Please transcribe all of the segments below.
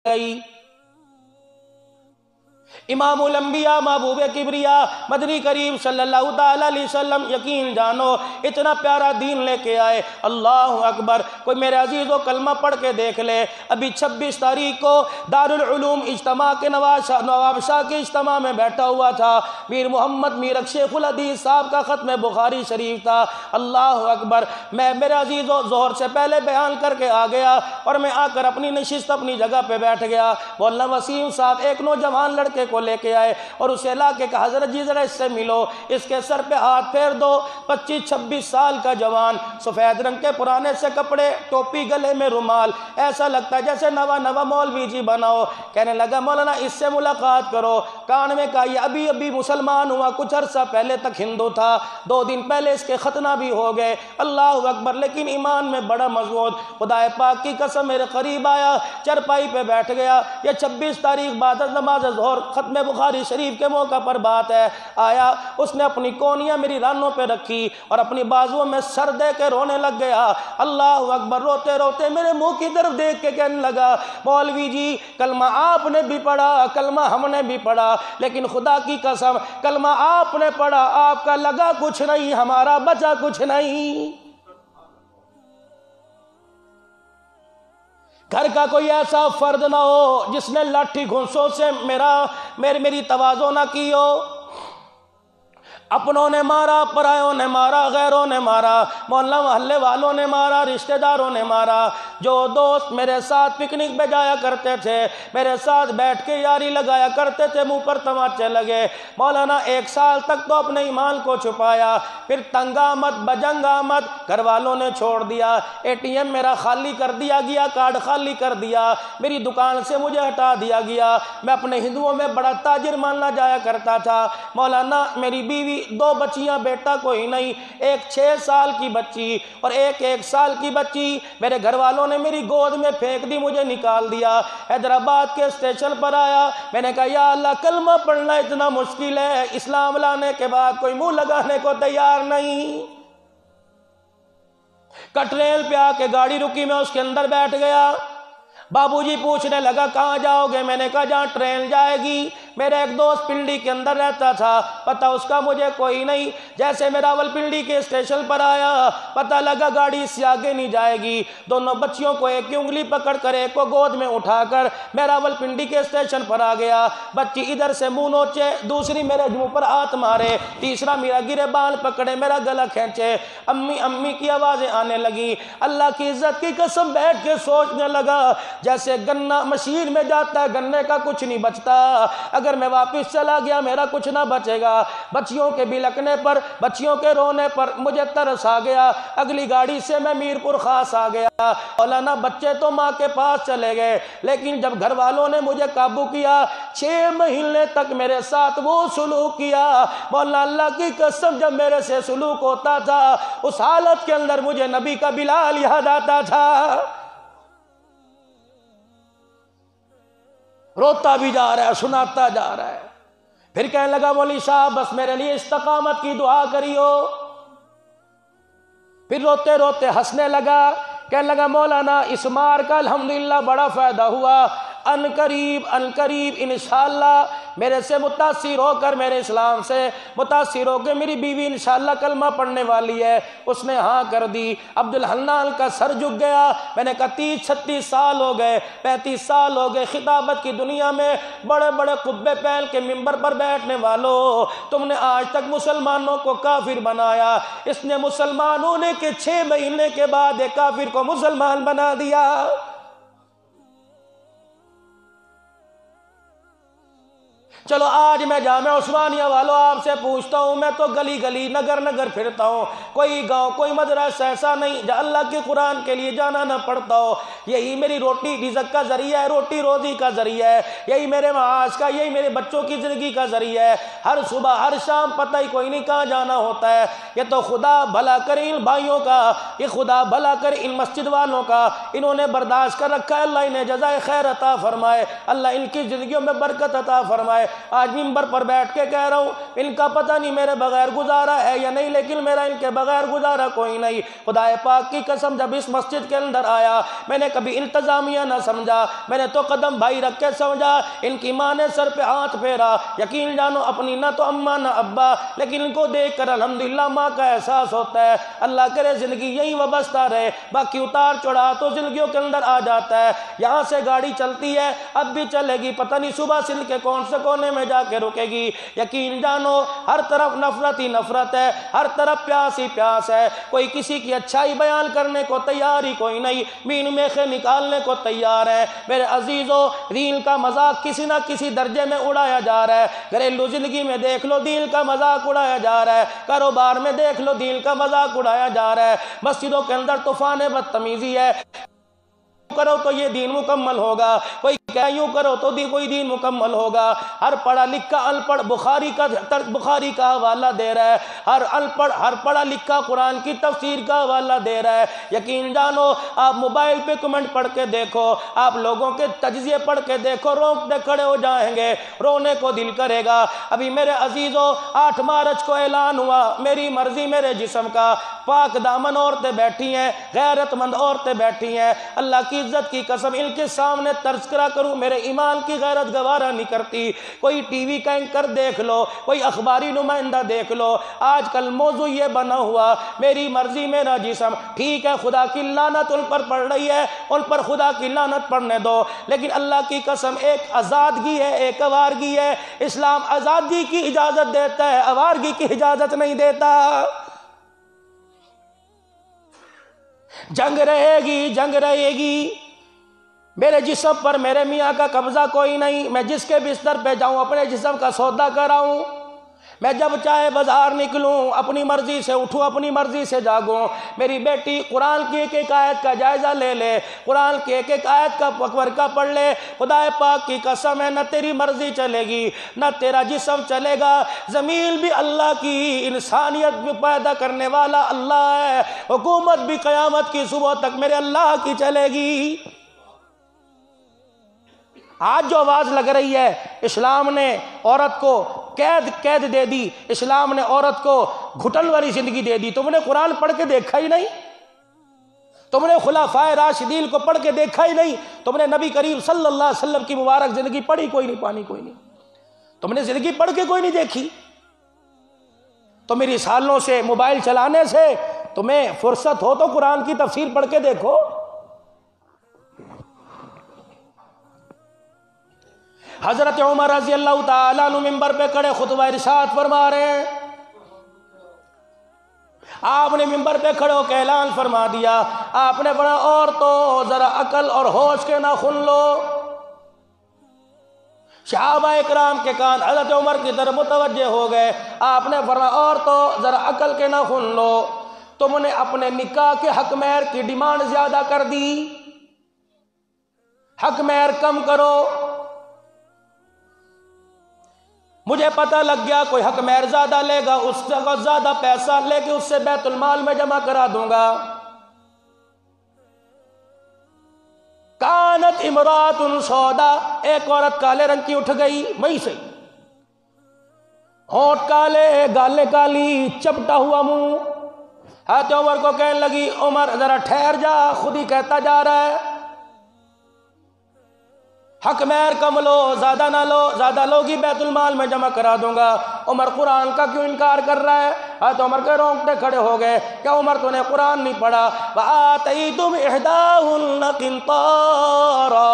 گئی۔ امام الانبیاء محبوب کبریا مدنی کریم صلی اللہ تعالیٰ علیہ وسلم یقین جانو اتنا پیارا دین لے کے آئے، اللہ اکبر۔ کوئی میرے عزیزو کلمہ پڑھ کے دیکھ لے، ابھی 26 تاریخ کو دارالعلوم اجتماع کے نواب شاہ کے اجتماع میں بیٹھا ہوا تھا، میر محمد میرک شیخ الحدیث صاحب کا ختم بخاری شریف تھا، اللہ اکبر۔ میں میرے عزیزو ظہر سے پہلے بیان کر کے آ گیا اور میں آ کر اپنی نشست اپنی جگہ پہ بیٹھ گیا۔ مولانا وسیم صاحب ایک نوجوان لڑکے کو لے کے آئے اور اسے لا کے کہا حضرت جی ذرا اس سے ملو، اس کے سر پہ ہاتھ پھیر دو۔ 25-26 سال کا جوان، سفید رنگ کے پرانے سے کپڑے، ٹوپی گلے میں رومال، ایسا لگتا ہے جیسے نوا مولوی جی بناؤ۔ کہنے لگا مولانا اس سے ملاقات کرو۔ کان میں کہا یہ ابھی مسلمان ہوا، کچھ عرصہ پہلے تک ہندو تھا، 2 دن پہلے اس کے ختنہ بھی ہو گئے، اللہ اکبر، لیکن ایمان میں بڑا مضبوط۔ خدا پاک کی قسم میرے قریب آیا، چرپائی پہ بیٹھ گیا۔ یہ 26 تاریخ بعد از نماز ظہر ختم بخاری شریف کے موقع پر بات ہے، آیا، اس نے اپنی کونیاں میری رانوں پہ رکھی اور اپنی بازوؤں میں سر دے کے رونے لگ گیا، اللہ اکبر۔ روتے روتے میرے منہ کی طرف دیکھ کے کہنے لگا مولوی جی کلمہ آپ نے بھی پڑھا، کلمہ ہم نے بھی پڑھا، لیکن خدا کی قسم کلمہ آپ نے پڑھا، آپ کا لگا کچھ نہیں، ہمارا بچا کچھ نہیں۔ گھر کا کوئی ایسا فرد نہ ہو جس نے لاٹھی گھونسوں سے میری تواضع نہ کی ہو۔ اپنوں نے مارا، پرایوں نے مارا، غیروں نے مارا، محلہ محلے والوں نے مارا، رشتہ داروں نے مارا۔ جو دوست میرے ساتھ پکنک پہ جایا کرتے تھے، میرے ساتھ بیٹھ کے یاری لگایا کرتے تھے، منہ پر تماچے لگے۔ مولانا 1 سال تک تو اپنے ایمان کو چھپایا، پھر تنگ آمد بجنگ آمد گھر والوں نے چھوڑ دیا، ATM میرا خالی کر دیا گیا، کارڈ خالی کر دیا، میری دکان سے مجھے ہٹا دیا گیا۔ میں اپنے ہندوؤں میں بڑا تاجر ماننا جایا کرتا تھا۔ مولانا میری بیوی، 2 بچیاں، بیٹا کوئی نہیں، ایک 6 سال کی بچی اور ایک 1 سال کی بچی میرے گھر والوں نے میری گود میں پھینک دی، مجھے نکال دیا۔ حیدرآباد کے اسٹیشن پر آیا، میں نے کہا یا اللہ کلمہ پڑھنا اتنا مشکل ہے، اسلام لانے کے بعد کوئی منہ لگانے کو تیار نہیں۔ کٹریل پہ آ کے گاڑی رکی، میں اس کے اندر بیٹھ گیا۔ بابو جی پوچھنے لگا کہاں جاؤ گے؟ میں نے کہا جہاں ٹرین جائے گی۔ میرا ایک دوست پنڈی کے اندر رہتا تھا، پتہ اس کا مجھے کوئی نہیں۔ جیسے میں راول پنڈی کے اسٹیشن پر آیا، پتہ لگا گاڑی اس سے آگے نہیں جائے گی۔ دونوں بچیوں کو ایک کی انگلی پکڑ کر ایک کو گود میں اٹھا کر میں راول پنڈی کے اسٹیشن پر آ گیا۔ بچی ادھر سے منہ نوچے، دوسری میرے منہ پر ہاتھ مارے، تیسرا میرا گرے بال پکڑے، میرا گلا کھینچے، امی امی کی آوازیں آنے لگی۔ اللہ کی عزت کی قسم بیٹھ کے سوچنے لگا جیسے گنا مشین میں جاتا ہے، گنے کا کچھ نہیں بچتا، اگر میں واپس چلا گیا میرا کچھ نہ بچے گا۔ بچیوں کے بلکنے پر، بچیوں کے رونے پر مجھے ترس آ گیا۔ اگلی گاڑی سے میں میرپور خاص آ گیا۔ مولانا بچے تو ماں کے پاس چلے گئے، لیکن جب گھر والوں نے مجھے قابو کیا، 6 مہینے تک میرے ساتھ وہ سلوک کیا۔ مولانا اللہ کی قسم جب میرے سے سلوک ہوتا تھا، اس حالت کے اندر مجھے نبی کا بلال یاد آتا تھا۔ روتا بھی جا رہا ہے، سناتا جا رہا ہے۔ پھر کہنے لگا مولوی صاحب بس میرے لیے استقامت کی دعا کریو۔ پھر روتے روتے ہنسنے لگا، کہنے لگا مولانا اس مار کا الحمدللہ بڑا فائدہ ہوا، ان قریب انشاءاللہ میرے سے متاثر ہو کر، میرے اسلام سے متاثر ہو کے میری بیوی انشاءاللہ کلمہ پڑھنے والی ہے۔ اس نے ہاں کر دی۔ عبدالحنان کا سر جھک گیا۔ میں نے کہا 30-36 سال ہو گئے، 35 سال ہو گئے خطابت کی دنیا میں، بڑے بڑے قبے پہن کے ممبر پر بیٹھنے والوں، تم نے آج تک مسلمانوں کو کافر بنایا۔ اس نے مسلمان ہونے کے 6 مہینے کے بعد ایک کافر کو مسلمان بنا دیا۔ چلو آج میں جامعہ عثمانیہ والوں آپ سے پوچھتا ہوں، میں تو گلی گلی نگر نگر پھرتا ہوں، کوئی گاؤں کوئی مدرسہ ایسا نہیں جہاں اللہ کے قرآن کے لیے جانا نہ پڑتا ہو۔ یہی میری روٹی رزق کا ذریعہ ہے، روٹی روزی کا ذریعہ ہے، یہی میرے معاش کا، یہی میرے بچوں کی زندگی کا ذریعہ ہے۔ ہر صبح ہر شام پتہ ہی کوئی نہیں کہاں جانا ہوتا ہے۔ یہ تو خدا بھلا کرے ان بھائیوں کا، یہ خدا بھلا کرے ان مسجد والوں کا، انہوں نے برداشت کر رکھا ہے، اللہ انہیں جزائے خیر عطا فرمائے، اللہ ان کی زندگیوں میں برکت عطا فرمائے۔ آج منبر پر بیٹھ کے کہہ رہا ہوں ان کا پتہ نہیں میرے بغیر گزارا ہے یا نہیں، لیکن میرا ان کے بغیر گزارا کوئی نہیں۔ خدا پاک کی قسم جب اس مسجد کے اندر آیا میں نے کبھی انتظامیہ نہ سمجھا، میں نے تو قدم بھائی رکھ کے سمجھا۔ ان کی ماں نے سر پہ ہاتھ پھیرا، یقین جانو اپنی نہ تو اماں نہ ابا، لیکن ان کو دیکھ کر الحمدللہ ماں کا احساس ہوتا ہے۔ اللہ کرے زندگی یہی وابستہ رہے، باقی اتار چڑھا تو زندگیوں کے اندر آ جاتا ہے۔ یہاں سے گاڑی چلتی ہے، اب بھی چلے گی، پتہ نہیں صبح سندھ کے کون سے کونے میں جا کے رکے گی۔ یقین جانو ہر طرف نفرت ہی نفرت ہے، ہر طرف پیاس ہی پیاس ہے، کوئی کسی کی اچھائی بیان کرنے کو تیار ہی کوئی نہیں، مین میخے نکالنے کو تیار ہے۔ میرے عزیزو، دین کا مذاق کسی نہ کسی درجے میں اڑایا جا رہا ہے۔ گھریلو زندگی میں دیکھ لو دین کا مذاق اڑایا جا رہا ہے، کاروبار میں دیکھ لو دین کا مذاق اڑایا جا رہا ہے، مسجدوں کے اندر طوفان بدتمیزی ہے، کرو تو یہ دین مکمل ہوگا، کوئی کہ یوں کرو تو کوئی دین مکمل ہوگا۔ ہر پڑھا لکھا ان پڑھ بخاری کا حوالہ دے رہا ہے، ہر پڑھا لکھا قرآن کی تفسیر کا حوالہ دے رہا ہے۔ یقین جانو آپ موبائل پہ کمنٹ پڑھ کے دیکھو، آپ لوگوں کے تجزیے پڑھ کے دیکھو، رونگٹے کھڑے ہو جائیں گے، رونے کو دل کرے گا۔ ابھی میرے عزیزو 8 مارچ کو اعلان ہوا میری مرضی میرے جسم کا، پاک دامن عورتیں بیٹھی ہیں، غیرت مند عورتیں بیٹھی ہیں، اللہ کی عزت کی قسم ان کے سامنے تذکرہ کروں میرے ایمان کی غیرت گوارا نہیں کرتی۔ کوئی ٹی وی کا اینکر دیکھ لو، کوئی اخباری نمائندہ دیکھ لو، آج کل موضوع یہ بنا ہوا میری مرضی میرا جسم۔ ٹھیک ہے خدا کی لعنت ان پر پڑ رہی ہے، ان پر خدا کی لعنت پڑنے دو، لیکن اللہ کی قسم ایک آزادگی ہے، ایک آوارگی ہے۔ اسلام آزادی کی اجازت دیتا ہے، آوارگی کی اجازت نہیں دیتا۔ جنگ رہے گی، جنگ رہے گی، میرے جسم پر میرے میاں کا قبضہ کوئی نہیں، میں جس کے بستر پہ جاؤں اپنے جسم کا سودا کراؤں، میں جب چاہے بازار نکلوں، اپنی مرضی سے اٹھوں، اپنی مرضی سے جاگوں۔ میری بیٹی قرآن کی ایک ایک آیت کا جائزہ لے لے، قرآن کی ایک ایک آیت کا ورقہ پڑھ لے، خدا پاک کی قسم ہے نہ تیری مرضی چلے گی نہ تیرا جسم چلے گا۔ زمین بھی اللہ کی، انسانیت بھی پیدا کرنے والا اللہ ہے، حکومت بھی قیامت کی صبح تک میرے اللہ کی چلے گی۔ آج جو آواز لگ رہی ہے اسلام نے عورت کو قید دے دی، اسلام نے عورت کو گھٹن والی زندگی دے دی، تم نے قرآن پڑھ کے دیکھا ہی نہیں، تم نے خلفائے راشدین کو پڑھ کے دیکھا ہی نہیں، تم نے نبی کریم صلی اللہ علیہ وسلم کی مبارک زندگی پڑھی کوئی نہیں، پانی کوئی نہیں، تم نے زندگی پڑھ کے کوئی نہیں دیکھی۔ تو میری سالوں سے موبائل چلانے سے تمہیں فرصت ہو تو قرآن کی تفسیر پڑھ کے دیکھو۔ حضرت عمر رضی اللہ تعالیٰ عنہ منبر پہ کھڑے خطبہ ارشاد فرما رہے ہیں، آپ نے منبر پہ کھڑے ہو کے اعلان فرما دیا، آپ نے فرمایا عورتوں ذرا عقل اور ہوش کے ناخن لو۔ صحابہ اکرام کے کان حضرت عمر کی طرف متوجہ ہو گئے، آپ نے فرمایا عورتوں ذرا عقل کے ناخن لو، تم نے اپنے نکاح کے حق مہر کی ڈیمانڈ زیادہ کر دی، حق مہر کم کرو۔ مجھے پتہ لگ گیا کوئی حق مہر زیادہ لے گا، اس سے زیادہ پیسہ لے کے اس سے بیت المال میں جمع کرا دوں گا۔ کانت امرات سودا، ایک عورت کالے رنگ کی اٹھ گئی، وہیں سے ہونٹ کالے، گالیں کالی، چپٹا ہوا منہ، حضرت عمر کو کہنے لگی عمر ذرا ٹھہر جا، خود ہی کہتا جا رہا ہے حق مہر کم لو، زیادہ نہ لو، زیادہ لوگی بیت المال میں جمع کرا دوں گا۔ عمر قرآن کا کیوں انکار کر رہا ہے؟ حضرت عمر کے رونگٹے کھڑے ہو گئے، کیا عمر تو نے قرآن نہیں پڑھا؟ وَآتَيْتُمْ إِحْدَاهُنَّ قِنطَارًا،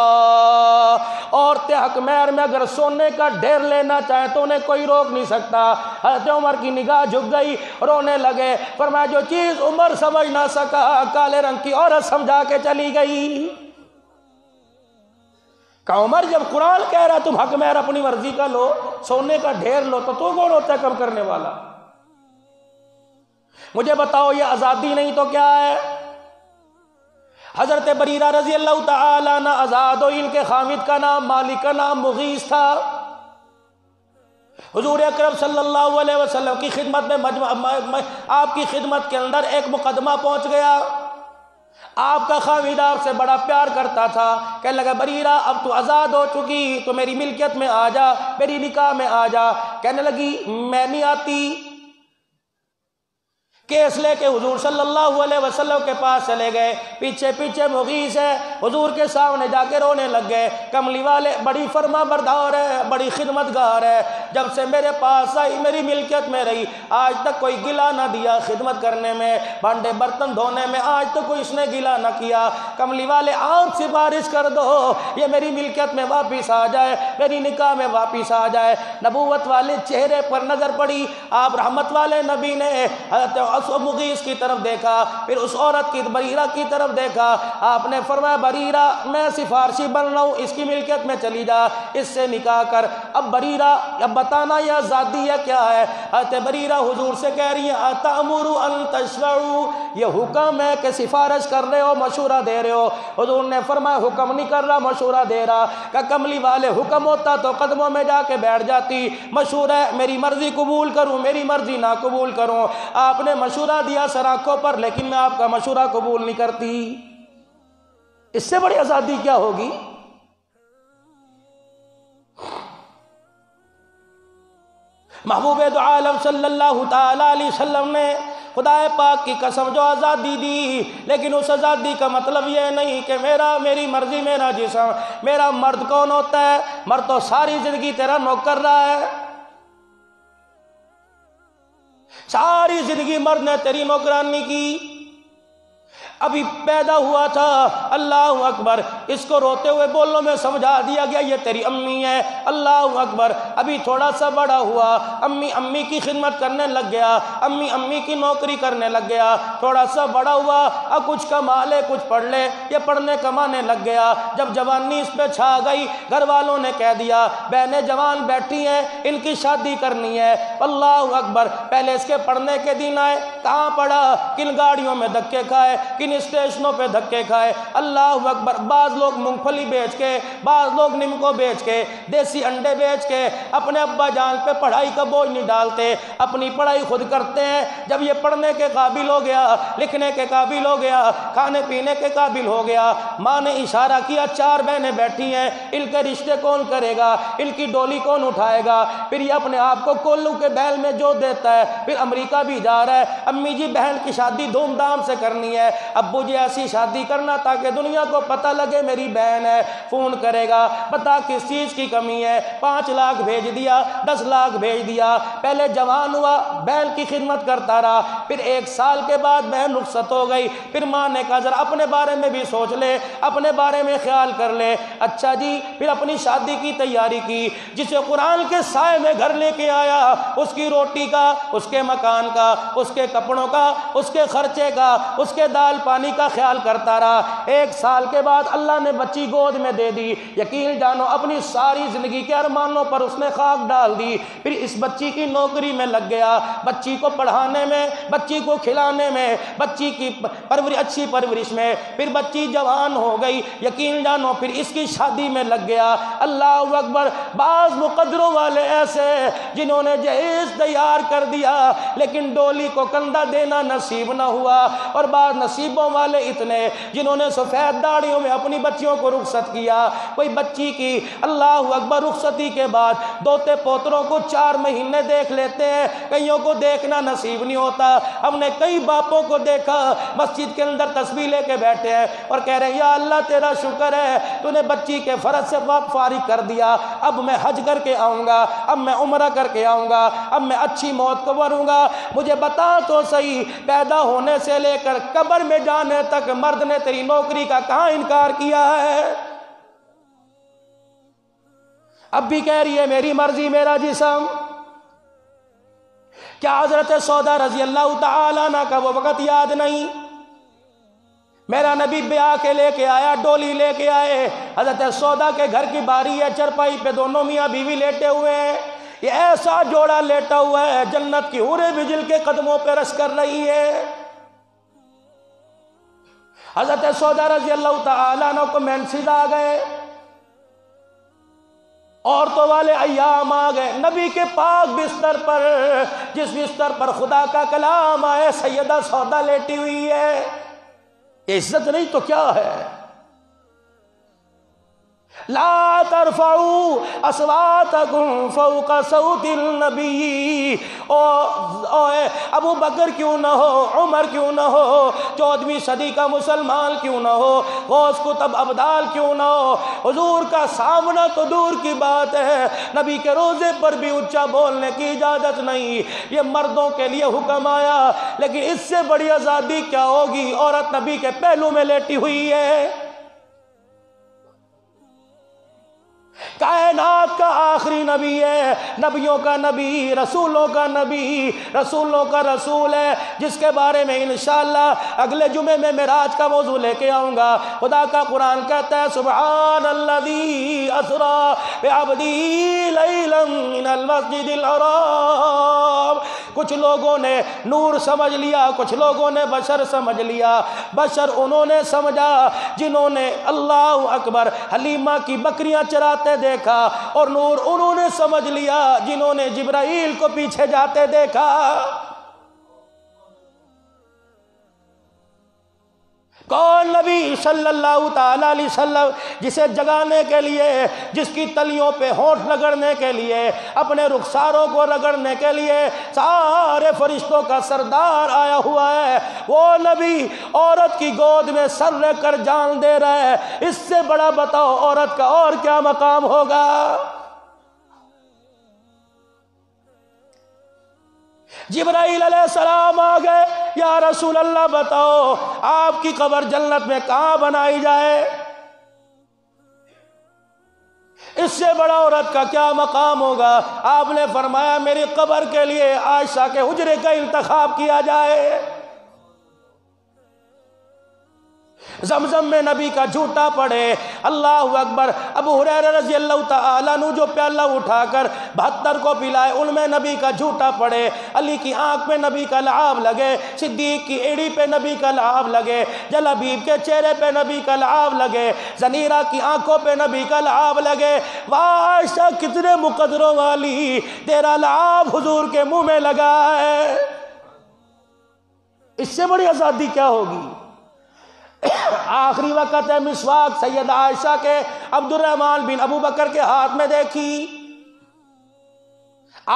عورتیں حق مہر میں اگر سونے کا ڈھیر لینا چاہیں تو انہیں کوئی روک نہیں سکتا۔ حضرت عمر کی نگاہ جھک گئی، رونے لگے، فرمایا جو چیز عمر سمجھ نہ سکا کالے رنگ کی عورت سمجھا کے چلی گئی۔ کہ عمر جب قرآن کہہ رہا تم حق مہر اپنی مرضی کا لو، سونے کا ڈھیر لو، تو کون ہوتا ہے کم کرنے والا؟ مجھے بتاؤ یہ آزادی نہیں تو کیا ہے؟ حضرت بریرہ رضی اللہ تعالیٰ عنہ آزاد ہو، ان کے خامد کا نام مالک کا نام مغیث تھا۔ حضور اکرم صلی اللہ علیہ وسلم کی خدمت میں آپ کی خدمت کے اندر ایک مقدمہ پہنچ گیا، آپ کا خاوند آپ سے بڑا پیار کرتا تھا، کہنے لگا بریرہ اب تو آزاد ہو چکی، تو میری ملکیت میں آ جا، میری نکاح میں آ جا۔ کہنے لگی میں نہیں آتی۔ کیس لے کے حضور صلی اللہ علیہ وسلم کے پاس چلے گئے، پیچھے پیچھے مغیث ہے، حضور کے سامنے جا کے رونے لگ گئے۔ کملی والے بڑی فرما بردار ہے، بڑی خدمتگار ہے، جب سے میرے پاس آئی میری ملکیت میں رہی، آج تک کوئی گلا نہ دیا، خدمت کرنے میں، بھانڈے برتن دھونے میں آج تک کوئی اس نے گلا نہ کیا۔ کملی والے آپ سفارش کر دو یہ میری ملکیت میں واپس آ جائے، میری نکاح میں واپس آ جائے۔ نبوت والے چہرے پر نظر پڑی، آپ رحمت والے نبی نے حضرت مغیث کی طرف دیکھا، پھر اس عورت کی بریرہ کی طرف دیکھا، آپ نے فرمایا بریرہ میں سفارشی بن رہا ہوں، اس کی ملکیت میں چلی جا، اس سے نکاح کر۔ اب بریرہ اب بتانا یہ آزادی ہے کیا ہے؟ حضرت بریرہ حضور سے کہہ رہی ہیں اتامر ان تشفعوا، یہ حکم ہے کہ سفارش کر رہے ہو، مشورہ دے رہے ہو؟ حضور نے فرمایا حکم نہیں کر رہا، مشورہ دے رہا۔ کہ کملی والے حکم ہوتا تو قدموں میں جا کے بیٹھ جاتی، مشورہ ہے میری مرضی قبول کروں میری مرضی نہ قبول کروں۔ آپ نے مشورہ دیا سر آنکھوں پر، لیکن میں آپ کا مشورہ قبول نہیں کرتی۔ اس سے بڑی آزادی کیا ہوگی؟ محبوب دو عالم صلی اللہ تعالی علیہ وسلم نے خدا پاک کی قسم جو آزادی دی، لیکن اس آزادی کا مطلب یہ نہیں کہ میری مرضی میرا جسم۔ میرا مرد کون ہوتا ہے؟ مرد تو ساری زندگی تیرا نوکر رہا ہے، ساری زندگی مرد نے تیری نوکرانی کی۔ ابھی پیدا ہوا تھا، اللہ اکبر، اس کو روتے ہوئے بولوں میں سمجھا دیا گیا یہ تیری امی ہے، اللہ اکبر۔ ابھی تھوڑا سا بڑا ہوا، امی کی خدمت کرنے لگ گیا، امی کی نوکری کرنے لگ گیا۔ تھوڑا سا بڑا ہوا، اب کچھ کما لے کچھ پڑھ لے، یہ پڑھنے کمانے لگ گیا۔ جب جوانی اس پہ چھا گئی، گھر والوں نے کہہ دیا بہنیں جوان بیٹھی ہیں، ان کی شادی کرنی ہے۔ اللہ اکبر، پہلے اس کے پڑھنے کے دن آئے، کہاں پڑھا، کن گاڑیوں میں دھکے کھائے، کن اسٹیشنوں پہ دھکے کھائے۔ اللہ اکبر، بعض لوگ مونگ پھلی بیچ کے، بعض لوگ نمکو بیچ کے، دیسی انڈے بیچ کے اپنے ابا جان پہ پڑھائی کا بوجھ نہیں ڈالتے، اپنی پڑھائی خود کرتے ہیں۔ جب یہ پڑھنے کے قابل ہو گیا، لکھنے کے قابل ہو گیا، کھانے پینے کے قابل ہو گیا، ماں نے اشارہ کیا 4 بہنیں بیٹھی ہیں، ان کے رشتے کون کرے گا، ان کی ڈولی کون اٹھائے گا؟ پھر یہ اپنے آپ کو کولو کے بیل میں جو دیتا ہے، پھر امریکہ بھی جا رہا ہے، امی جی بہن کی شادی دھوم دھام سے کرنی ہے، ابو جی ایسی شادی کرنا تاکہ دنیا کو پتہ لگے میری بہن ہے۔ فون کرے گا، بتا کس چیز کی کمی ہے، 5 لاکھ بھیج دیا، 10 لاکھ بھیج دیا۔ پہلے جوان ہوا، بہن کی خدمت کرتا رہا، پھر 1 سال کے بعد بہن رخصت ہو گئی، پھر ماں نے کہا ذرا اپنے بارے میں بھی سوچ لے، اپنے بارے میں خیال کر لے۔ اچھا جی، پھر اپنی شادی کی تیاری کی، جسے قرآن کے سائے میں گھر لے کے آیا، اس کی روٹی کا، اس کے مکان کا، اس کے کپڑوں کا، اس کے خرچے کا، اس کے دال پانی کا خیال کرتا رہا۔ 1 سال کے بعد اللہ نے بچی گود میں دے دی، یقین جانو اپنی ساری زندگی کے ارمانوں پر اس نے خاک ڈال دی۔ پھر اس بچی کی نوکری میں لگ گیا، بچی کو پڑھانے میں، بچی کو کھلانے میں، بچی کی اچھی پرورش میں۔ پھر بچی جوان ہو گئی، یقین جانو پھر اس کی شادی میں لگ گیا۔ اللہ اکبر، بعض مقدروں والے ایسے جنہوں نے جہیز تیار کر دیا لیکن ڈولی کو کندھا دینا نصیب نہ ہوا، اور بعض نصیبوں والے اتنے جنہوں نے سفید داڑھیوں میں اپنی بچیوں کو رخصت کیا۔ کوئی بچی کی اللہ اکبر رخصتی کے بعد دوتے پوتروں کو 4 مہینے دیکھ لیتے ہیں، کئیوں کو دیکھنا نصیب نہیں ہوتا۔ ہم نے کئی باپوں کو دیکھا مسجد کے اندر تسبیح لے کے بیٹھے ہیں اور کہہ رہے ہیں یا اللہ تیرا شکر ہے تو نے بچی کے فرض سے فارغ کر دیا، اب میں حج کر کے آؤں گا، اب میں عمرہ کر کے آؤں گا، اب میں اچھی موت کو مروں گا۔ مجھے بتا تو صحیح، پیدا ہونے سے لے کر قبر میں جانے تک مرد نے تیری نوکری کا کہاں انکار کیا ہے؟ اب بھی کہہ رہی ہے میری مرضی میرا جسم۔ کیا حضرت سودا رضی اللہ تعالیٰ عنہ کا وہ وقت یاد نہیں؟ میرا نبی بیاہ کے لے کے آیا، ڈولی لے کے آئے، حضرت سودا کے گھر کی باری ہے، چرپائی پہ دونوں میاں بیوی لیٹے ہوئے ہیں۔ یہ ایسا جوڑا لیٹا ہوا ہے، جنت کی حوریں بھی جل کے قدموں پہ رش کر رہی ہے۔ حضرت سودا رضی اللہ تعالیٰ عنہ کو مینسز آ گئے، عورتوں والے ایام آ گئے۔ نبی کے پاک بستر پر، جس بستر پر خدا کا کلام آئے، سیدہ سودا لیٹی ہوئی ہے۔ یہ عزت نہیں تو کیا ہے؟ لا ترفعوا اصواتکم فوق صوت النبی، ابو بکر کیوں نہ ہو، عمر کیوں نہ ہو، 14ویں صدی کا مسلمان کیوں نہ ہو، غوث کتب ابدال کیوں نہ ہو، حضور کا سامنا تو دور کی بات ہے، نبی کے روزے پر بھی اونچا بولنے کی اجازت نہیں۔ یہ مردوں کے لیے حکم آیا، لیکن اس سے بڑی آزادی کیا ہوگی؟ عورت نبی کے پہلو میں لیٹی ہوئی ہے، کائنات کا آخری نبی ہے، نبیوں کا نبی، رسولوں کا نبی، رسولوں کا رسول ہے، جس کے بارے میں انشاءاللہ اگلے جمعے میں معراج کا موضوع لے کے آؤں گا۔ خدا کا قرآن کہتا ہے سبحان الذی اسری بعبدہ لیلا من المسجد الحرام۔ کچھ لوگوں نے نور سمجھ لیا، کچھ لوگوں نے بشر سمجھ لیا۔ بشر انہوں نے سمجھا جنہوں نے اللہ اکبر حلیمہ کی بکریاں چراتے دیکھا، اور نور انہوں نے سمجھ لیا جنہوں نے جبرائیل کو پیچھے جاتے دیکھا۔ کون نبی صلی اللہ تعالی علیہ وسلم جسے جگانے کے لیے، جس کی تلیوں پہ ہونٹ رگڑنے کے لیے، اپنے رخساروں کو رگڑنے کے لیے سارے فرشتوں کا سردار آیا ہوا ہے، وہ نبی عورت کی گود میں سر رکھ کر جان دے رہا ہے۔ اس سے بڑا بتاؤ عورت کا اور کیا مقام ہوگا؟ جبرائیل علیہ السلام آ گئے، یا رسول اللہ بتاؤ آپ کی قبر جنت میں کہاں بنائی جائے؟ اس سے بڑا عورت کا کیا مقام ہوگا؟ آپ نے فرمایا میری قبر کے لیے عائشہ کے حجرے کا انتخاب کیا جائے۔ زمزم میں نبی کا جھوٹا پڑے، اللہ اکبر۔ ابو ہریرہ رضی اللہ تعالیٰ عنہ جو پیالہ اٹھا کر 72 کو پلائے، ان میں نبی کا جھوٹا پڑے، علی کی آنکھ پہ نبی کا لعاب لگے، صدیق کی ایڑی پہ نبی کا لعاب لگے، جلابیب کے چہرے پہ نبی کا لعاب لگے، زنیرہ کی آنکھوں پہ نبی کا لعاب لگے۔ واہ عائشہ کتنے مقدروں والی، تیرا لعاب حضور کے منہ میں لگا ہے۔ اس سے بڑی آزادی کیا ہوگی؟ آخری وقت ہے، مسواک سیدہ عائشہ کے عبد الرحمن بن ابو بکر کے ہاتھ میں دیکھی،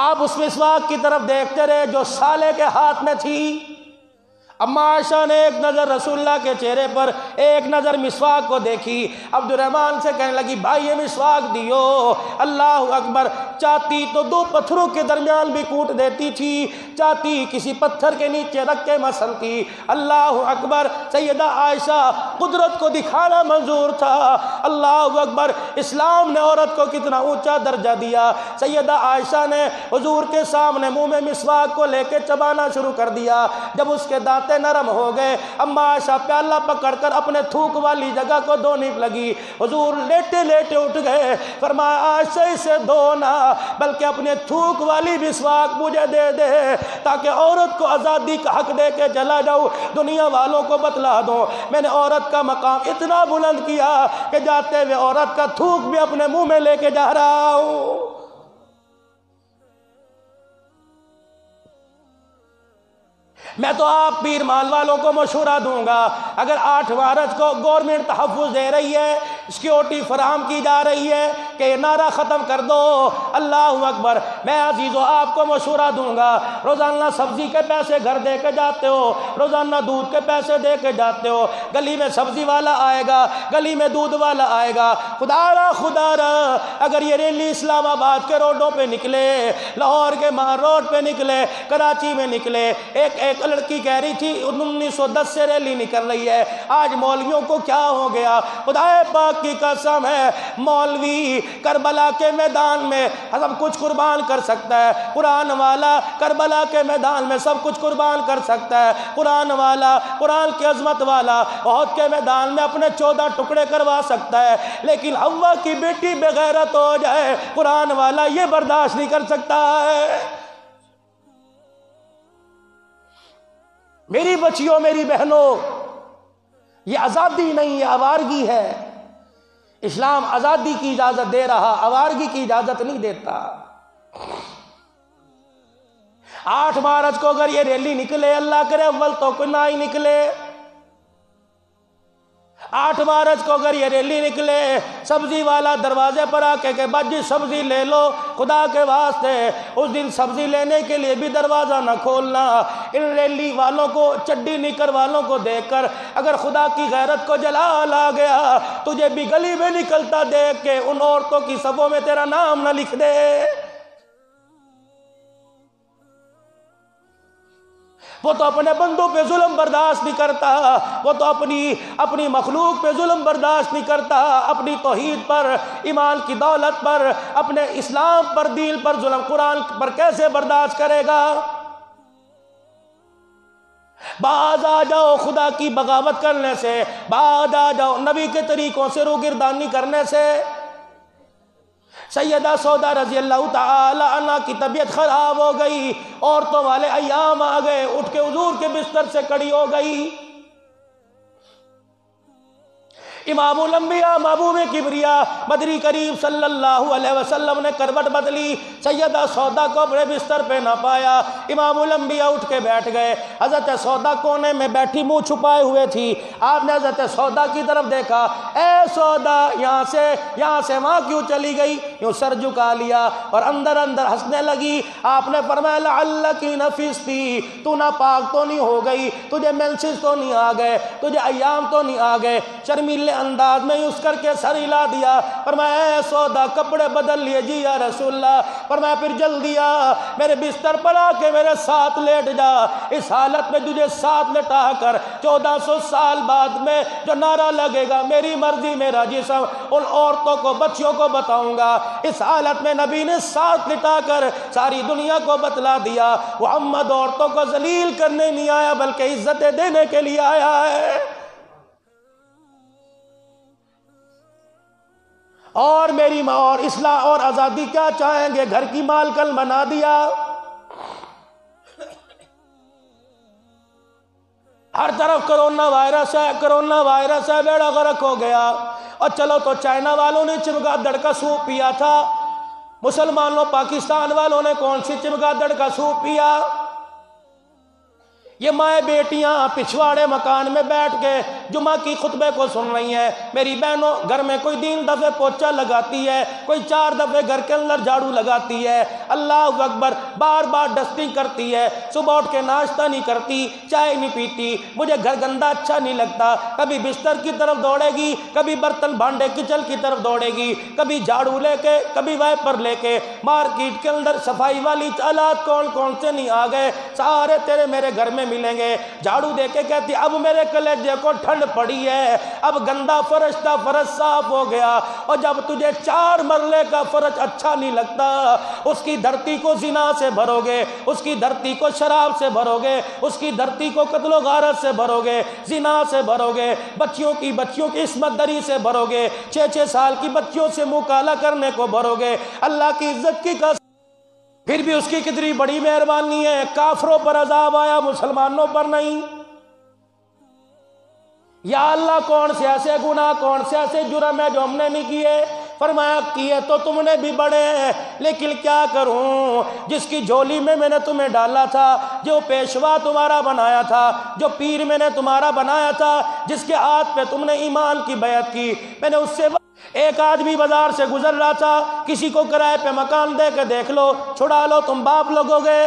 آپ اس مسواک کی طرف دیکھتے رہے جو سالے کے ہاتھ میں تھی۔ اما عائشہ نے ایک نظر رسول اللہ کے چہرے پر، ایک نظر مسواک کو دیکھی، عبد الرحمن سے کہنے لگی بھائی یہ مسواک دیو۔ اللہ اکبر، چاہتی تو 2 پتھروں کے درمیان بھی کوٹ دیتی تھی، چاہتی کسی پتھر کے نیچے رکھ کے مسلتی۔ اللہ اکبر، سیدہ عائشہ قدرت کو دکھانا منظور تھا۔ اللہ اکبر، اسلام نے عورت کو کتنا اونچا درجہ دیا۔ سیدہ عائشہ نے حضور کے سامنے منہ میں مسواک کو لے کے چبانا شروع کر دیا۔ جب اس کے دانت نرم ہو گئے، اما عائشہ پیالہ پکڑ کر اپنے تھوک والی جگہ کو دھونے لگی۔ حضور لیٹے لیٹے اٹھ گئے، فرمایا عائشہ اسے دھونا، بلکہ اپنے تھوک والی مسواک مجھے دے دے تاکہ عورت کو آزادی کا حق دے کے چلا جاؤں، دنیا والوں کو بتلا دوں میں نے عورت کا مقام اتنا بلند کیا کہ جاتے ہوئے عورت کا تھوک بھی اپنے منہ میں لے کے جا رہا ہوں۔ میں تو آپ پیر مال والوں کو مشورہ دوں گا، اگر 8 مارچ کو گورنمنٹ تحفظ دے رہی ہے، سیکیورٹی فراہم کی جا رہی ہے کہ یہ نعرہ ختم کر دو، اللہ اکبر، میں عزیزو آپ کو مشورہ دوں گا، روزانہ سبزی کے پیسے گھر دے کے جاتے ہو، روزانہ دودھ کے پیسے دے کے جاتے ہو، گلی میں سبزی والا آئے گا، گلی میں دودھ والا آئے گا، خدا را اگر یہ ریلی اسلام آباد کے روڈوں پہ نکلے، لاہور کے مہار روڈ پہ نکلے، کراچی میں نکلے، ایک لڑکی کہہ رہی تھی 1910 سے ریلی نکل رہی ہے، آج مولویوں کو کیا ہو گیا؟ خدا پاک کی قسم ہے، مولوی کربلا کے میدان میں سب کچھ قربان کر سکتا ہے، قرآن والا کربلا کے میدان میں سب کچھ قربان کر سکتا ہے، قرآن والا، قرآن کی عظمت والا احد کے میدان میں اپنے 14 ٹکڑے کروا سکتا ہے، لیکن حوا کی بیٹی بغیرت ہو جائے، قرآن والا یہ برداشت نہیں کر سکتا ہے۔ میری بچیوں، میری بہنوں، یہ آزادی نہیں، یہ آوارگی ہے۔ اسلام آزادی کی اجازت دے رہا، آوارگی کی اجازت نہیں دیتا۔ 8 مارچ کو اگر یہ ریلی نکلے، اللہ کرے اول تو کوئی نہ ہی نکلے، 8 مارچ کو اگر یہ ریلی نکلے، سبزی والا دروازے پر آ کے کہ بجی سبزی لے لو، خدا کے واسطے اس دن سبزی لینے کے لیے بھی دروازہ نہ کھولنا۔ ان ریلی والوں کو، چڈی نکر والوں کو دیکھ کر اگر خدا کی غیرت کو جلال آ گیا، تجھے بھی گلی میں نکلتا دیکھ کے ان عورتوں کی صفوں میں تیرا نام نہ لکھ دے۔ وہ تو اپنے بندوں پہ ظلم برداشت نہیں کرتا، وہ تو اپنی مخلوق پہ ظلم برداشت نہیں کرتا، اپنی توحید پر، ایمان کی دولت پر، اپنے اسلام پر، دین پر ظلم قرآن پر کیسے برداشت کرے گا؟ باز آ جاؤ خدا کی بغاوت کرنے سے، باز آ جاؤ نبی کے طریقوں سے روگردانی کرنے سے۔ سیدہ سودا رضی اللہ تعالی عنہ کی طبیعت خراب ہو گئی، عورتوں والے ایام آ گئے، اٹھ کے حضور کے بستر سے کھڑی ہو گئی۔ امام الانبیاء محبوب کبریا مدنی کریم صلی اللہ علیہ وسلم نے کروٹ بدلی، سیدہ سودا کو اپنے بستر پہ نہ پایا۔ امام الانبیاء اٹھ کے بیٹھ گئے، حضرت سودا کونے میں بیٹھی منہ چھپائے ہوئے تھی۔ آپ نے حضرت سودا کی طرف دیکھا، اے سودا یہاں سے وہاں کیوں چلی گئی؟ یوں سر جھکا لیا اور اندر ہنسنے لگی۔ آپ نے فرمایا لعلکی نفستی، تو ناپاک تو نہیں ہو گئی، تجھے مینسز تو نہیں آ گئے، تجھے ایام تو نہیں آ گئے؟ شرمیلے انداز میں اس کر کے سر ہلا دیا۔ فرمایا اے سودا کپڑے بدل لیے؟ جی یا رسول اللہ۔ فرمایا پھر جلدی آ، میرے بستر پر آ کے میرے ساتھ لیٹ جا، اس حالت میں تجھے ساتھ لٹا کر 1400 سال بعد میں جو نعرہ لگے گا میری مرضی میرا جسم، ان عورتوں کو بچیوں کو بتاؤں گا۔ اس حالت میں نبی نے ساتھ لٹا کر ساری دنیا کو بتلا دیا محمد عورتوں کو ذلیل کرنے نہیں آیا بلکہ عزتیں دینے کے لیے آیا ہے۔ اور میری ماں اور اصلاح اور آزادی کیا چاہیں گے؟ گھر کی مالکن بنا دیا، ہر طرف کرونا وائرس ہے، بیڑا غرق ہو گیا۔ اور چلو تو چائنا والوں نے چمگادڑ کا سوپ پیا تھا، مسلمانوں پاکستان والوں نے کون سی چمگادڑ کا سوپ پیا؟ یہ مائیں بیٹیاں پچھواڑے مکان میں بیٹھ کے جمعہ کی خطبے کو سن رہی ہیں۔ میری بہنوں، گھر میں کوئی 3 دفعے پوچھا لگاتی ہے، کوئی 4 دفعے گھر کے اندر جھاڑو لگاتی ہے، اللہ اکبر، بار بار ڈسٹنگ کرتی ہے، صبح اٹھ کے ناشتہ نہیں کرتی، چائے نہیں پیتی۔ مجھے گھر گندا اچھا نہیں لگتا، کبھی بستر کی طرف دوڑے گی، کبھی برتن بھانڈے کچن کی طرف دوڑے گی، کبھی جھاڑو لے کے، کبھی وائپر لے کے۔ مارکیٹ کے اندر صفائی والی آلات کون سے نہیں آ گئے، سارے تیرے میرے گھر میں ملیں گے۔ جھاڑو دے کے کہتی اب میرے کلیجے کو ٹھنڈ پڑی ہے، اب گندا فرش تھا، فرش صاف ہو گیا۔ اور جب تجھے 4 مرلے کا فرش اچھا نہیں لگتا، اس کی دھرتی کو زنا سے بھرو گے، اس کی دھرتی کو شراب سے بھرو گے، اس کی دھرتی کو قتل و غارت سے بھرو گے، زنا سے بھرو گے، بچیوں کی عصمت دری سے بھرو گے، 6 سال کی بچیوں سے منہ کالا کرنے کو بھرو گے۔ اللہ کی عزت کی قسم، پھر بھی اس کی کتنی بڑی مہربانی ہے، کافروں پر عذاب آیا، مسلمانوں پر نہیں۔ یا اللہ کون سے ایسے گناہ، کون سے ایسے جرم ہے جو ہم نے نہیں کیے؟ فرمایا کیے تو تم نے بھی بڑے ہیں، لیکن کیا کروں، جس کی جھولی میں نے تمہیں ڈالا تھا، جو پیشوا تمہارا بنایا تھا، جو پیر میں نے تمہارا بنایا تھا، جس کے ہاتھ پہ تم نے ایمان کی بیعت کی، میں نے اس سے ایک آدمی بازار سے گزر رہا تھا، کسی کو کرائے پہ مکان دے کے دیکھ لو، چھڑا لو تم باپ لگو گے۔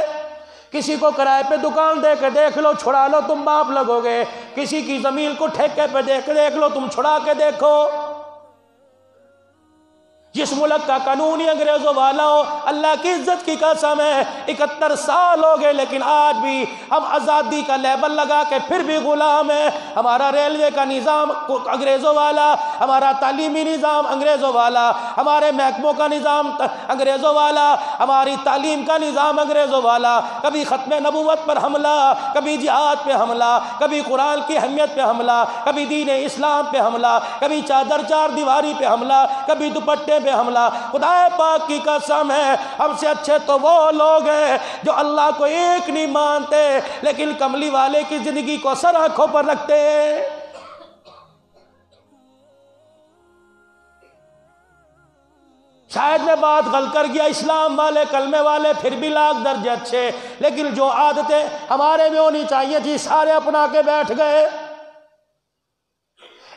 کسی کو کرائے پہ دکان دے کے دیکھ لو، چھڑا لو تم باپ لگو گے۔ کسی کی زمین کو ٹھیکے پہ دیکھ لو، تم چھڑا کے دیکھو۔ جس ملک کا قانون ہی انگریزوں والا ہو، اللہ کی عزت کی قسم ہے 71 سال ہو گئے، لیکن آج بھی ہم آزادی کا لیبل لگا کے پھر بھی غلام ہیں۔ ہمارا ریلوے کا نظام انگریزوں والا، ہمارا تعلیمی نظام انگریزوں والا، ہمارے محکموں کا نظام انگریزوں والا، ہماری تعلیم کا نظام انگریزوں والا۔ کبھی ختم نبوت پر حملہ، کبھی جہاد پہ حملہ، کبھی قرآن کی اہمیت پہ حملہ، کبھی دین اسلام پہ حملہ، کبھی چادر 4 دیواری پہ حملہ، کبھی دوپٹے پہ حملہ۔ خدا پاک کی قسم ہے، ہم سے اچھے تو وہ لوگ ہیں جو اللہ کو ایک نہیں مانتے لیکن کملی والے کی زندگی کو سر آنکھوں پر رکھتے ہیں۔ شاید میں بات غلط کر گیا، اسلام والے، کلمے والے پھر بھی لاکھ درجے اچھے، لیکن جو عادتیں ہمارے میں ہونی چاہیے تھی سارے اپنا کے بیٹھ گئے۔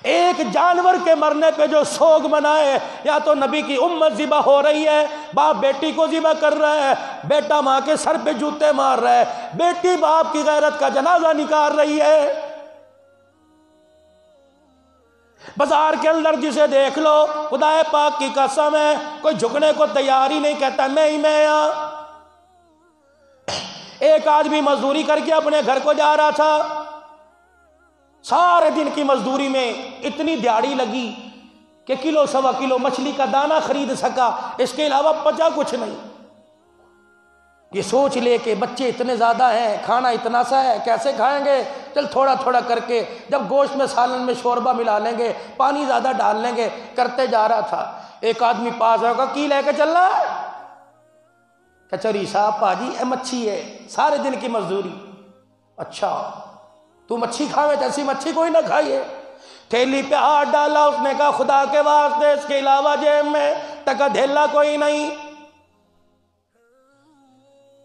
ایک جانور کے مرنے پہ جو سوگ منائے، یا تو نبی کی امت ذبح ہو رہی ہے، باپ بیٹی کو ذبح کر رہا ہے، بیٹا ماں کے سر پہ جوتے مار رہا ہے، بیٹی باپ کی غیرت کا جنازہ نکال رہی ہے۔ بازار کے اندر جسے دیکھ لو خدا پاک کی قسم ہے کوئی جھکنے کو تیار ہی نہیں، کہتا میں ہی میں یہاں۔ ایک آدمی مزدوری کر کے اپنے گھر کو جا رہا تھا، سارے دن کی مزدوری میں اتنی دیہڑی لگی کہ کلو سوا کلو مچھلی کا دانہ خرید سکا، اس کے علاوہ بچا کچھ نہیں۔ یہ سوچ لے کہ بچے اتنے زیادہ ہیں، کھانا اتنا سا ہے، کیسے کھائیں گے، چل تھوڑا تھوڑا کر کے جب گوشت میں سالن میں شوربہ ملا لیں گے، پانی زیادہ ڈال لیں گے، کرتے جا رہا تھا۔ ایک آدمی پاس ہوگا، کی لے کے چل رہا ہے؟ کچوری صاحب پاجی اے مچھی ہے، سارے دن کی مزدوری۔ اچھا تو مچھی کھاوے، ایسی مچھی کوئی نہ کھائیے۔ تھیلی پہ ہاتھ ڈالا، اس نے کہا خدا کے واسطے اس کے علاوہ جیب میں ٹکا دھیلا کوئی نہیں،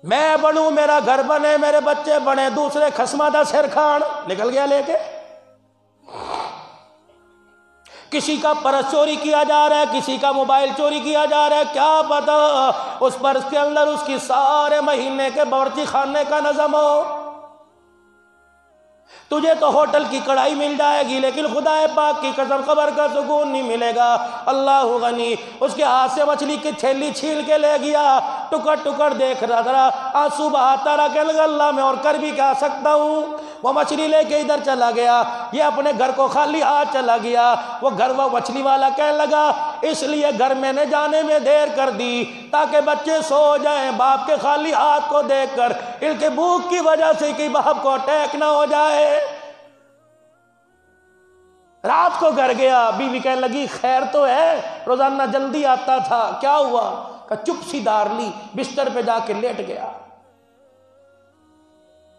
میں بنوں، میرا گھر بنے، میرے بچے بنے، دوسرے خسمہ دا سر کھان۔ نکل گیا لے کے۔ کسی کا پرس چوری کیا جا رہا ہے، کسی کا موبائل چوری کیا جا رہا ہے، کیا پتا اس پرس کے اندر اس کی سارے مہینے کے باورچی خانے کا نظم ہو۔ تجھے تو ہوٹل کی کڑھائی مل جائے گی، لیکن خدا پاک کی قسم قبر کا سکون نہیں ملے گا۔ اللہ غنی اس کے ہاتھ سے مچھلی کی تھیلی چھیل کے لے گیا، ٹکڑ ٹکڑ دیکھ رہا تھا، آنسو بہاتا رہا، کہنے لگا اللہ میں اور کر بھی کیا سکتا ہوں۔ وہ مچھلی لے کے ادھر چلا گیا، یہ اپنے گھر کو خالی ہاتھ چلا گیا۔ وہ گھر وہ مچھلی والا کہنے لگا اس لیے گھر میں نے جانے میں دیر کر دی تاکہ بچے سو جائیں، باپ کے خالی ہاتھ کو دیکھ کر ان کے بھوک کی وجہ سے کہ باپ کو اٹیک نہ ہو جائے۔ رات کو گھر گیا، بیوی کہنے لگی خیر تو ہے، روزانہ جلدی آتا تھا، کیا ہوا؟ کہ چپ سی دار لی، بستر پہ جا کے لیٹ گیا۔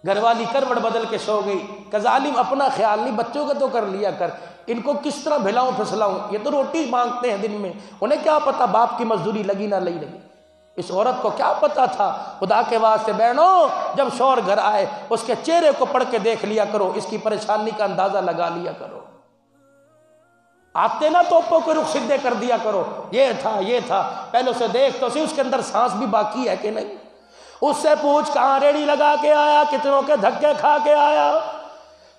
گھر والی کروٹ بدل کے سو گئی، کہ ظالم اپنا خیال نہیں، بچوں کا تو کر لیا کر، ان کو کس طرح بھلاؤں پھسلاؤں، یہ تو روٹی مانگتے ہیں دن میں، انہیں کیا پتا باپ کی مزدوری لگی نہ لگی۔ اس عورت کو کیا پتا تھا؟ خدا کے واسطے بہنوں، جب شوہر گھر آئے اس کے چہرے کو پڑھ کے دیکھ لیا کرو، اس کی پریشانی کا اندازہ لگا لیا کرو۔ آتے نا توپوں کو رخ سدھے کر دیا کرو، یہ تھا یہ تھا، پہلے اسے دیکھ تو اس کے اندر سانس بھی باقی ہے کہ نہیں۔ اس سے پوچھ کہاں ریڑی لگا کے آیا، کتنوں کے دھکے کھا کے آیا،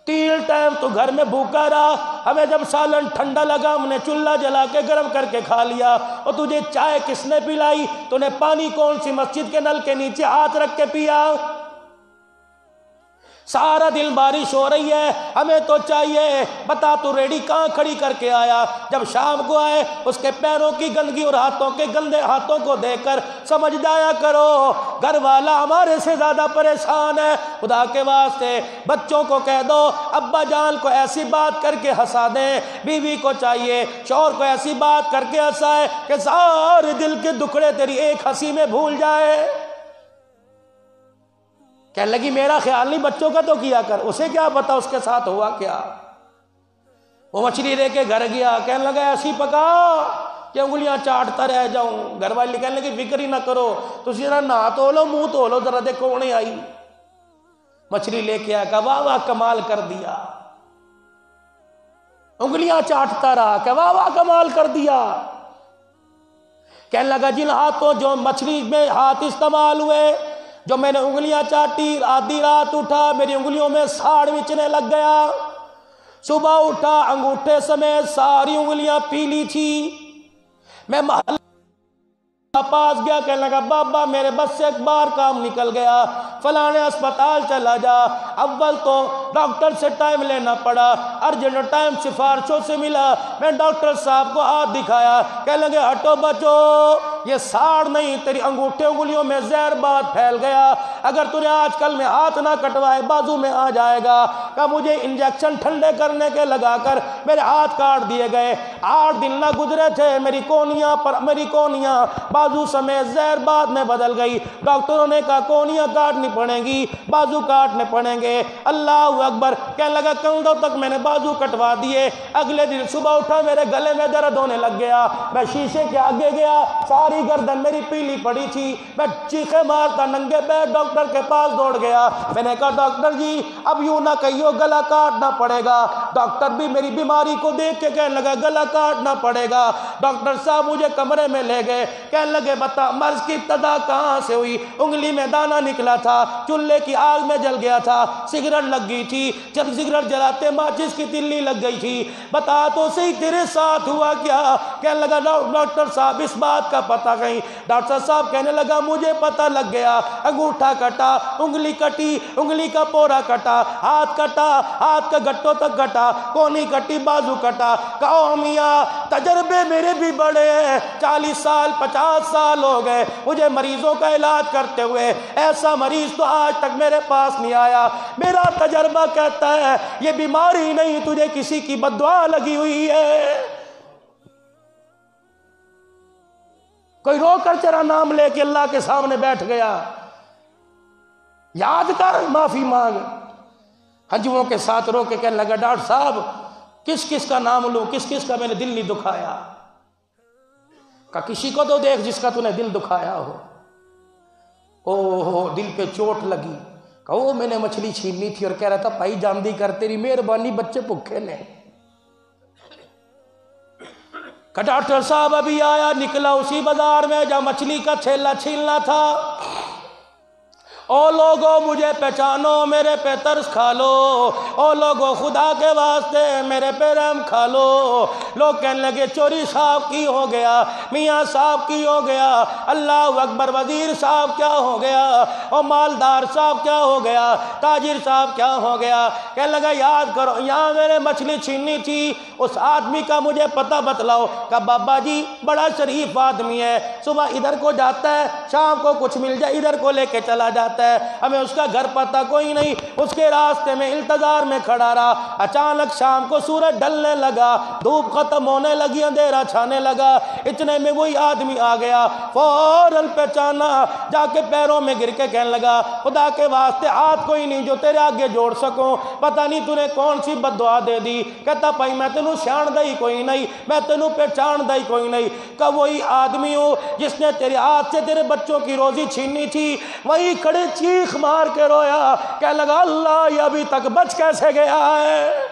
3 ٹائم تو گھر میں بھوکا رہا، ہمیں جب سالن ٹھنڈا لگا ہم نے چولہا جلا کے گرم کر کے کھا لیا، اور تجھے چائے کس نے پلائی؟ تو نے پانی کون سی مسجد کے نل کے نیچے ہاتھ رکھ کے پیا؟ سارا دن بارش ہو رہی ہے، ہمیں تو چاہیے بتا تو ریڑی کہاں کھڑی کر کے آیا؟ جب شام کو آئے اس کے پیروں کی گندگی اور ہاتھوں کے گندے ہاتھوں کو دیکھ کر سمجھ جایا کرو گھر والا ہمارے سے زیادہ پریشان ہے۔ خدا کے واسطے بچوں کو کہہ دو ابا جان کو ایسی بات کر کے ہنسا دیں، بیوی کو چاہیے شوہر کو ایسی بات کر کے ہنسائے کہ سارے دل کے دکھڑے تیری ایک ہنسی میں بھول جائے۔ کہنے لگی میرا خیال نہیں، بچوں کا تو کیا کر، اسے کیا پتا اس کے ساتھ ہوا کیا۔ وہ مچھلی لے کے گھر گیا، کہنے لگا ایسی پکا کہ انگلیاں چاٹتا رہ جاؤں۔ گھر والی کہنے لگی فکر ہی نہ کرو، تو ذرا نہا تو لو، منہ تو لو، ذرا دیکھو انہیں آئی۔ مچھلی لے کے آیا، کہا واہ واہ کمال کر دیا، انگلیاں چاٹتا رہا، کہ واہ واہ کمال کر دیا۔ کہنے لگا جن ہاتھوں جو مچھلی میں ہاتھ استعمال ہوئے، جو میں نے انگلیاں چاٹی، آدھی رات اٹھا میری انگلیوں میں ساڑ بچنے لگ گیا، صبح اٹھا انگوٹھے سمیت ساری انگلیاں پیلی تھی۔ میں محل پاس گیا، کہنے لگا بابا میرے بس سے ایک بار کام نکل گیا، فلانے اسپتال چلا جا۔ اول تو ڈاکٹر سے ٹائم لینا پڑا، ارجنٹ ٹائم سفارشوں سے ملا۔ میں ڈاکٹر صاحب کو ہاتھ دکھایا، کہنے لگے ہٹو بچو، یہ ساڑ نہیں، تیری انگوٹھے انگلیوں میں زہر بات پھیل گیا، اگر تُو نے آج کل میں ہاتھ نہ کٹوائے بازو میں آ جائے گا۔ کہ مجھے انجیکشن ٹھنڈے کرنے کے لگا کر میرے ہاتھ کاٹ دیے گئے، 8 دن نہ گزرے تھے میری کونیاں بازو سمیت زہر بعد میں بدل گئی۔ ڈاکٹروں نے کہا کونیاں کاٹنی پڑیں گی، بازو کاٹنے پڑیں گے۔ اللہ اکبر، کہنے لگا کندھوں تک میں نے بازو کٹوا دیے۔ اگلے دن صبح اٹھا میرے گلے میں درد ہونے لگ گیا، میں شیشے کے آگے گیا، ساری ساری گردن میری پیلی پڑی تھی، میں چیخے مارتا ننگے پیر ڈاکٹر کے پاس دوڑ گیا۔ میں نے کہا ڈاکٹر جی اب یوں نہ کہیو گلا کاٹنا پڑے گا۔ ڈاکٹر بھی میری بیماری کو دیکھ کے کہنے لگا گلا کاٹنا پڑے گا۔ ڈاکٹر صاحب مجھے کمرے میں لے گئے، کہنے لگے بتا مرض کی ابتدا کہاں سے ہوئی؟ انگلی میں دانہ نکلا تھا، چولہے کی آگ میں جل گیا تھا، سگریٹ لگ گئی تھی، جب سگریٹ جلاتے ماچس کی تلی لگ گئی تھی، بتا تو صحیح تیرے ساتھ ہوا کیا؟ کہنے لگا ڈاکٹر صاحب اس بات کا پتہ نہیں۔ ڈاکٹر صاحب کہنے لگا مجھے پتہ لگ گیا، انگوٹھا کٹا، انگلی کٹی، انگلی کا پورا کٹا، ہاتھ کٹا، ہاتھ کا گٹوں تک کٹا، کونی کٹی، بازو کٹا۔ کہو میاں تجربے میرے بھی بڑے ہیں، 40 سال 50 سال ہو گئے مجھے مریضوں کا علاج کرتے ہوئے، ایسا مریض تو آج تک میرے پاس نہیں آیا۔ میرا تجربہ کہتا ہے یہ بیماری نہیں، تجھے کسی کی بد دعا لگی ہوئی ہے۔ کوئی رو کر تیرا نام لے کے اللہ کے سامنے بیٹھ گیا، یاد کر، معافی مانگ۔ ہنجوؤں کے ساتھ رو کے کہنے لگا ڈاکٹر صاحب کس کس کا نام لوں، کس کس کا میں نے دل نہیں دکھایا؟ کہا کسی کو تو دیکھ جس کا تو نے دل دکھایا ہو۔ اوہ دل پہ چوٹ لگی۔ کہا وہ میں نے مچھلی چھیننی تھی اور کہہ رہا تھا بھائی جاندی کر تیری مہربانی بچے بھوکے نے۔ کہ ڈاکٹر صاحب ابھی آیا، نکلا اسی بازار میں جہاں مچھلی کا تھیلا چھیلنا تھا۔ او لوگو مجھے پہچانو، میرے پہ ترس کھا لو، او لوگو خدا کے واسطے میرے پہ رحم کھا لو۔ لوگ کہنے لگے چوری صاحب کی ہو گیا، میاں صاحب کی ہو گیا، اللہ اکبر، وزیر صاحب کیا ہو گیا، اور مالدار صاحب کیا ہو گیا، تاجر صاحب کیا ہو گیا۔ کہنے لگا یاد کرو یہاں میرے مچھلی چھیننی تھی، اس آدمی کا مجھے پتہ بتلاؤ۔ کہا بابا جی بڑا شریف آدمی ہے، صبح ادھر کو جاتا ہے، شام کو کچھ مل جائے ادھر کو لے کے چلا جاتا ہے، ہمیں اس کا گھر پتہ کوئی نہیں۔ اس کے راستے میں انتظار میں کھڑا رہا، اچانک شام کو سورج ڈھلنے لگا، دھوپ ختم ہونے لگی، اندھیرا چھانے لگا، اتنے میں وہی آدمی آ گیا، فوراً پہچانا، جا کے پیروں میں گر کے کہنے لگا خدا کے واسطے ہاتھ کوئی نہیں جو تیرے آگے جوڑ سکوں، پتہ نہیں تو نے کون سی بد دعا دے دی۔ کہتا بھائی میں تینوں سیان دئی کوئی نہیں، میں تینوں پہچان دئی کوئی نہیں۔ کہ وہی آدمی ہو جس نے تیرے ہاتھ سے تیرے بچوں کی روزی چھیننی تھی، وہی کھڑے چیخ مار کے رویا، کہنے لگا اللہ یہ ابھی تک بچ کیسے گیا ہے؟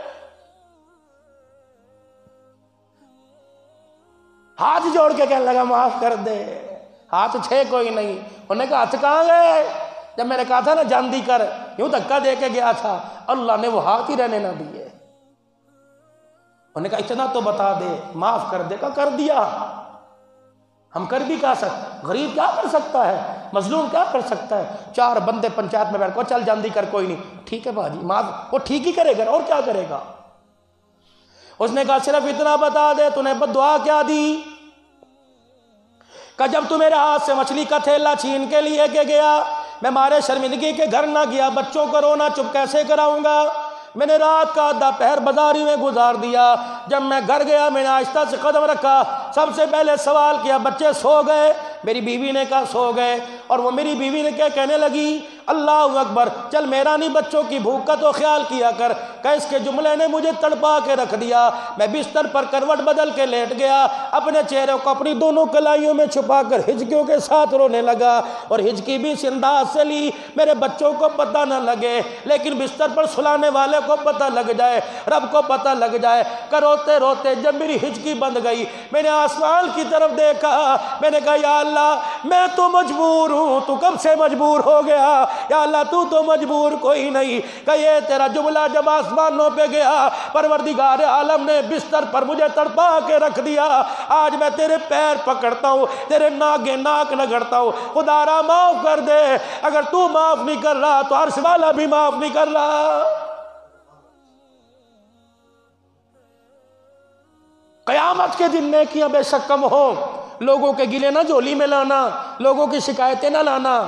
ہاتھ جوڑ کے کہنے لگا معاف کر دے، ہاتھ تھے کوئی نہیں۔ انہوں نے کہا ہاتھ کہاں گئے؟ جب میں نے کہا تھا نا جاندی کر، یوں دھکا دے کے گیا تھا، اللہ نے وہ ہاتھ ہی رہنے نہ دیے۔ انہوں نے کہا اتنا تو بتا دے، معاف کر دے۔ کہا کر دیا، ہم کر بھی کیا سکتے، غریب کیا کر سکتا ہے، مظلوم کیا کر سکتا ہے؟ 4 بندے پنچایت میں بیٹھ کو چل جاندی کر کوئی نہیں، ٹھیک ہے باجی معاف، وہ ٹھیک ہی کرے گا اور کیا کرے گا۔ اس نے کہا صرف اتنا بتا دے تو نے بد دعا کیا دی؟ کہ جب تو میرے ہاتھ سے مچھلی کا تھیلا چھین کے لیے کے گیا، میں مارے شرمندگی کے گھر نہ گیا، بچوں کو رونا چپ کیسے کراؤں گا؟ میں نے رات کا آدھا پہر بازاری میں گزار دیا۔ جب میں گھر گیا میں نے آہستہ سے قدم رکھا، سب سے پہلے سوال کیا بچے سو گئے؟ میری بیوی نے کہا سو گئے، اور وہ میری بیوی نے کیا کہنے لگی اللہ اکبر، چل میرا نہیں بچوں کی بھوک کا تو خیال کیا کر۔ کہ اس کے جملے نے مجھے تڑپا کے رکھ دیا۔ میں بستر پر کروٹ بدل کے لیٹ گیا، اپنے چہرے کو اپنی دونوں کلائیوں میں چھپا کر ہچکیوں کے ساتھ رونے لگا، اور ہچکی بھی اس انداز سے لی میرے بچوں کو پتہ نہ لگے، لیکن بستر پر سلانے والے کو پتہ لگ جائے، رب کو پتہ لگ جائے۔ کہ روتے روتے جب میری ہچکی بند گئی، میں نے آسمان کی طرف دیکھا، میں نے کہا یا اللہ میں تو مجبور ہوں، تو کب سے مجبور ہو گیا؟ یا اللہ تو مجبور کوئی نہیں۔ کہ یہ تیرا جملہ جب آسمانوں پہ گیا، پروردگار عالم نے بستر پر مجھے تڑپا کے رکھ دیا۔ آج میں تیرے پیر پکڑتا ہوں، تیرے ناگے ناک رگڑتا ہوں، خدا را معاف کر دے۔ اگر تو معاف نہیں کر رہا تو عرش والا بھی معاف نہیں کر رہا۔ قیامت کے دن نیکیاں بے شک کم ہو، لوگوں کے گلے نہ جھولی میں لانا، لوگوں کی شکایتیں نہ لانا،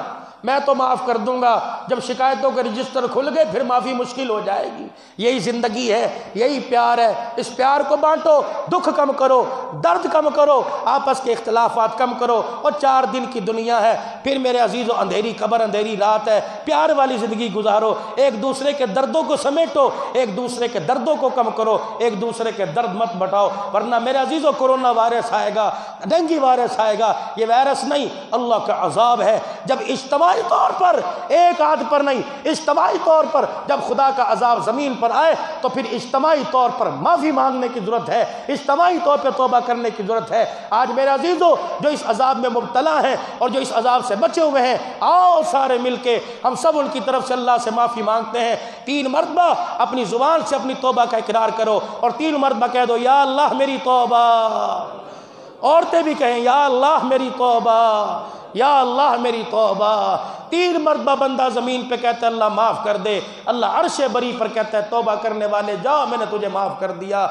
میں تو معاف کر دوں گا، جب شکایتوں کے رجسٹر کھل گئے پھر معافی مشکل ہو جائے گی۔ یہی زندگی ہے، یہی پیار ہے، اس پیار کو بانٹو، دکھ کم کرو، درد کم کرو، آپس کے اختلافات کم کرو، اور 4 دن کی دنیا ہے، پھر میرے عزیزو اندھیری قبر اندھیری رات ہے، پیار والی زندگی گزارو، ایک دوسرے کے دردوں کو سمیٹو، ایک دوسرے کے دردوں کو کم کرو، ایک دوسرے کے درد مت بٹاؤ، ورنہ میرے عزیزو کرونا وائرس آئے گا، ڈینگی وائرس آئے گا، یہ وائرس نہیں اللہ کا عذاب ہے۔ جب اجتماعی طور پر، ایک آدھ پر نہیں، اجتماعی طور پر جب خدا کا عذاب زمین پر آئے تو پھر اجتماعی طور پر معافی مانگنے کی ضرورت ہے، اجتماعی طور پہ توبہ کرنے کی ضرورت ہے۔ آج میرے عزیزو جو اس عذاب میں مبتلا ہیں اور جو اس عذاب سے بچے ہوئے ہیں، آؤ سارے مل کے ہم سب ان کی طرف سے اللہ سے معافی مانگتے ہیں۔ 3 مرتبہ اپنی زبان سے اپنی توبہ کا اقرار کرو اور 3 مرتبہ کہہ دو یا اللہ میری توبہ۔ عورتیں بھی کہیں یا اللہ میری توبہ، یا اللہ میری توبہ۔ 3 مرتبہ بندہ زمین پہ کہتا ہے اللہ معاف کر دے، اللہ عرش بری پر کہتا ہے توبہ کرنے والے جاؤ میں نے تجھے معاف کر دیا۔